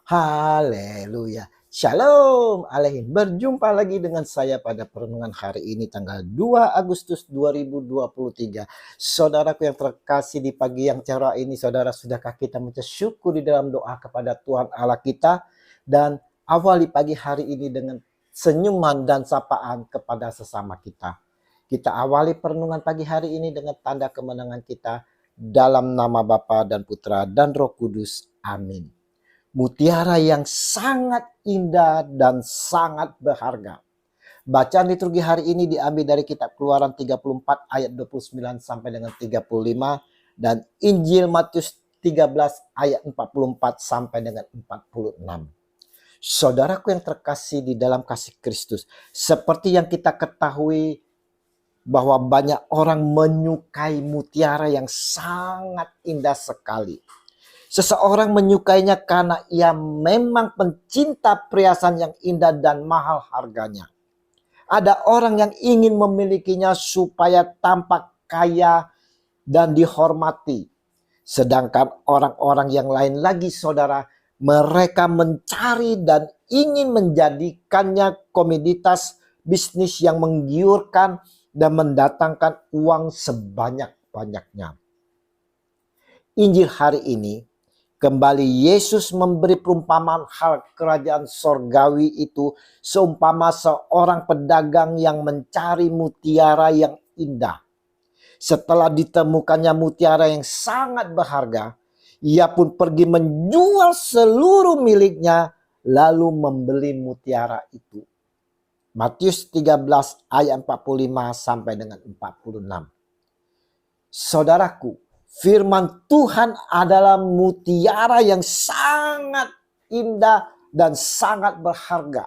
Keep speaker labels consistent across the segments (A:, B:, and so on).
A: Haleluya. Shalom aleihim. Berjumpa lagi dengan saya pada perenungan hari ini tanggal 2 Agustus 2023. Saudaraku yang terkasih, di pagi yang cerah ini, saudara, sudahkah kita bersyukur di dalam doa kepada Tuhan Allah kita dan awali pagi hari ini dengan senyuman dan sapaan kepada sesama kita. Kita awali perenungan pagi hari ini dengan tanda kemenangan kita dalam nama Bapa dan Putra dan Roh Kudus. Amin. Mutiara yang sangat indah dan sangat berharga. Bacaan liturgi hari ini diambil dari kitab Keluaran 34 ayat 29 sampai dengan 35 dan Injil Matius 13 ayat 44 sampai dengan 46. Saudaraku yang terkasih di dalam kasih Kristus, seperti yang kita ketahui bahwa banyak orang menyukai mutiara yang sangat indah sekali. Seseorang menyukainya karena ia memang pencinta perhiasan yang indah dan mahal harganya. Ada orang yang ingin memilikinya supaya tampak kaya dan dihormati. Sedangkan orang-orang yang lain lagi, saudara, mereka mencari dan ingin menjadikannya komoditas bisnis yang menggiurkan dan mendatangkan uang sebanyak-banyaknya. Injil hari ini kembali Yesus memberi perumpamaan hal kerajaan sorgawi itu seumpama seorang pedagang yang mencari mutiara yang indah. Setelah ditemukannya mutiara yang sangat berharga, ia pun pergi menjual seluruh miliknya lalu membeli mutiara itu. Matius 13 ayat 45 sampai dengan 46. Saudaraku, firman Tuhan adalah mutiara yang sangat indah dan sangat berharga.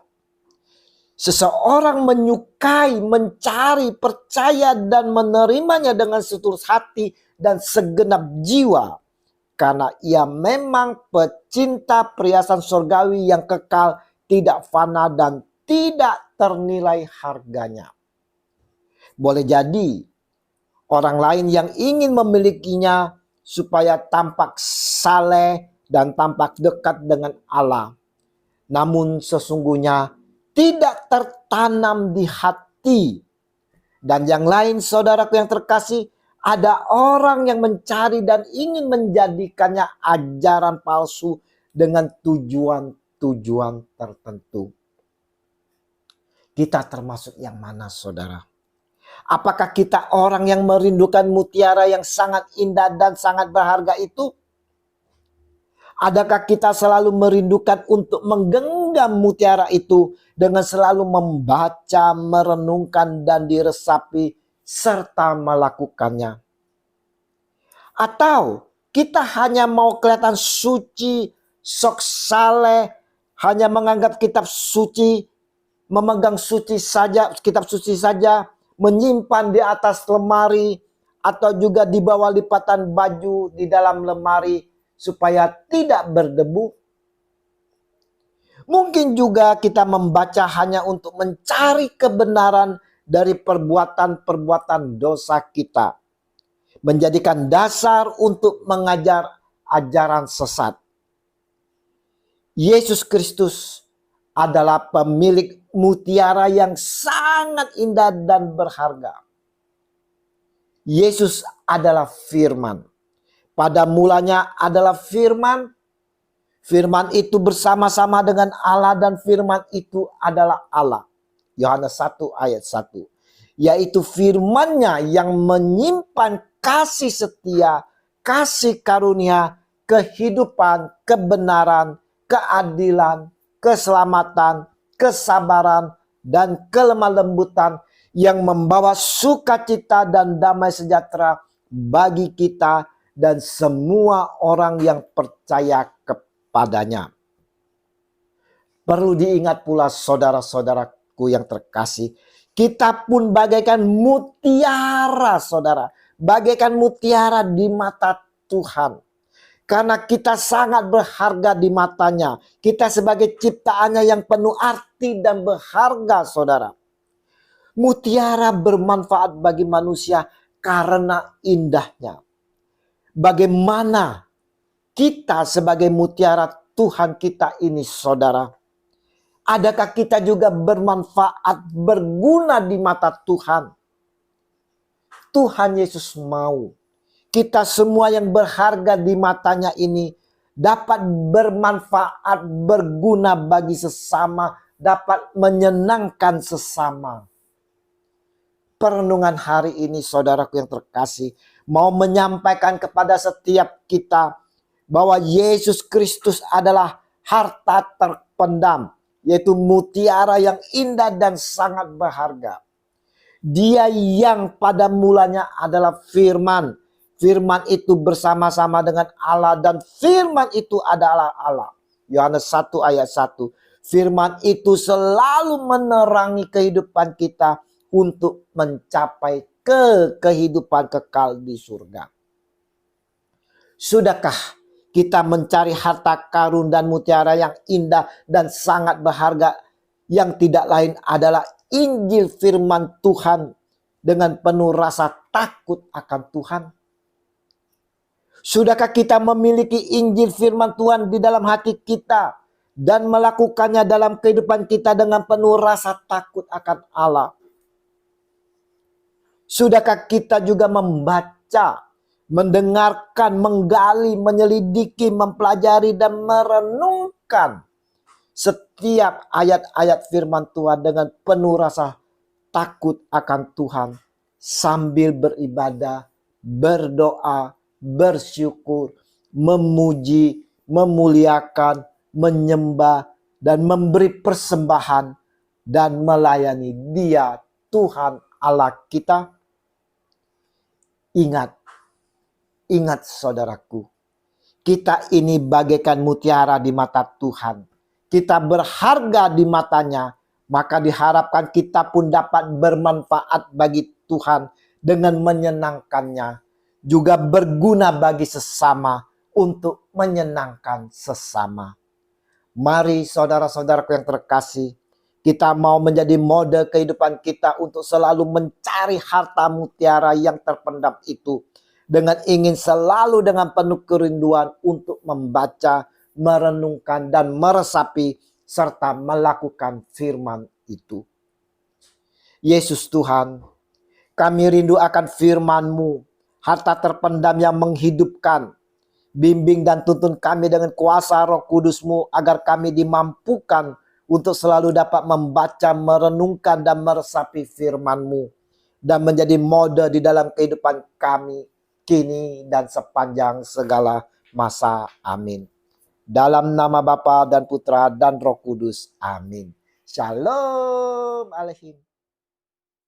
A: Seseorang menyukai, mencari, percaya dan menerimanya dengan setulus hati dan segenap jiwa. Karena ia memang pecinta perhiasan surgawi yang kekal, tidak fana dan tidak ternilai harganya. Boleh jadi orang lain yang ingin memilikinya supaya tampak saleh dan tampak dekat dengan Allah. Namun sesungguhnya tidak tertanam di hati. Dan yang lain, saudaraku yang terkasih, ada orang yang mencari dan ingin menjadikannya ajaran palsu dengan tujuan-tujuan tertentu. Kita termasuk yang mana, saudara? Apakah kita orang yang merindukan mutiara yang sangat indah dan sangat berharga itu? Adakah kita selalu merindukan untuk menggenggam mutiara itu dengan selalu membaca, merenungkan dan diresapi serta melakukannya? Atau kita hanya mau kelihatan suci, sok saleh, hanya menganggap kitab suci, memegang suci saja, kitab suci saja, menyimpan di atas lemari atau juga di bawah lipatan baju di dalam lemari supaya tidak berdebu. Mungkin juga kita membaca hanya untuk mencari kebenaran dari perbuatan-perbuatan dosa kita, menjadikan dasar untuk mengajar ajaran sesat. Yesus Kristus adalah pemilik mutiara yang sangat indah dan berharga. Yesus adalah firman. Pada mulanya adalah firman. Firman itu bersama-sama dengan Allah dan firman itu adalah Allah. Yohanes 1 ayat 1. Yaitu firman-Nya yang menyimpan kasih setia, kasih karunia, kehidupan, kebenaran, keadilan, keselamatan, kesabaran, dan kelemah lembutan yang membawa sukacita dan damai sejahtera bagi kita dan semua orang yang percaya kepadanya. Perlu diingat pula, saudara-saudaraku yang terkasih, kita pun bagaikan mutiara, saudara. Bagaikan mutiara di mata Tuhan. Karena kita sangat berharga di matanya. Kita sebagai ciptaannya yang penuh arti dan berharga, saudara. Mutiara bermanfaat bagi manusia karena indahnya. Bagaimana kita sebagai mutiara Tuhan kita ini, saudara, adakah kita juga bermanfaat, berguna di mata Tuhan? Tuhan Yesus mau kita semua yang berharga di matanya ini dapat bermanfaat, berguna bagi sesama, dapat menyenangkan sesama. Perenungan hari ini, saudaraku yang terkasih, mau menyampaikan kepada setiap kita bahwa Yesus Kristus adalah harta terpendam, yaitu mutiara yang indah dan sangat berharga. Dia yang pada mulanya adalah firman. Firman itu bersama-sama dengan Allah dan firman itu adalah Allah. Yohanes 1 ayat 1. Firman itu selalu menerangi kehidupan kita untuk mencapai kehidupan kekal di surga. Sudahkah kita mencari harta karun dan mutiara yang indah dan sangat berharga yang tidak lain adalah Injil firman Tuhan dengan penuh rasa takut akan Tuhan? Sudahkah kita memiliki Injil firman Tuhan di dalam hati kita dan melakukannya dalam kehidupan kita dengan penuh rasa takut akan Allah? Sudahkah kita juga membaca, mendengarkan, menggali, menyelidiki, mempelajari dan merenungkan setiap ayat-ayat firman Tuhan dengan penuh rasa takut akan Tuhan sambil beribadah, berdoa, bersyukur, memuji, memuliakan, menyembah, dan memberi persembahan dan melayani Dia, Tuhan Allah kita? Ingat saudaraku, kita ini bagaikan mutiara di mata Tuhan. Kita berharga di matanya, maka diharapkan kita pun dapat bermanfaat bagi Tuhan dengan menyenangkannya. Juga berguna bagi sesama untuk menyenangkan sesama. Mari saudara-saudaraku yang terkasih, kita mau menjadi model kehidupan kita untuk selalu mencari harta mutiara yang terpendam itu. Dengan ingin selalu dengan penuh kerinduan untuk membaca, merenungkan dan meresapi serta melakukan firman itu. Yesus Tuhan, kami rindu akan firman-Mu, harta terpendam yang menghidupkan. Bimbing dan tuntun kami dengan kuasa Roh Kudus-Mu agar kami dimampukan untuk selalu dapat membaca, merenungkan dan meresapi firman-Mu dan menjadi model di dalam kehidupan kami kini dan sepanjang segala masa. Amin. Dalam nama Bapa dan Putra dan Roh Kudus. Amin. Shalom Alaikum.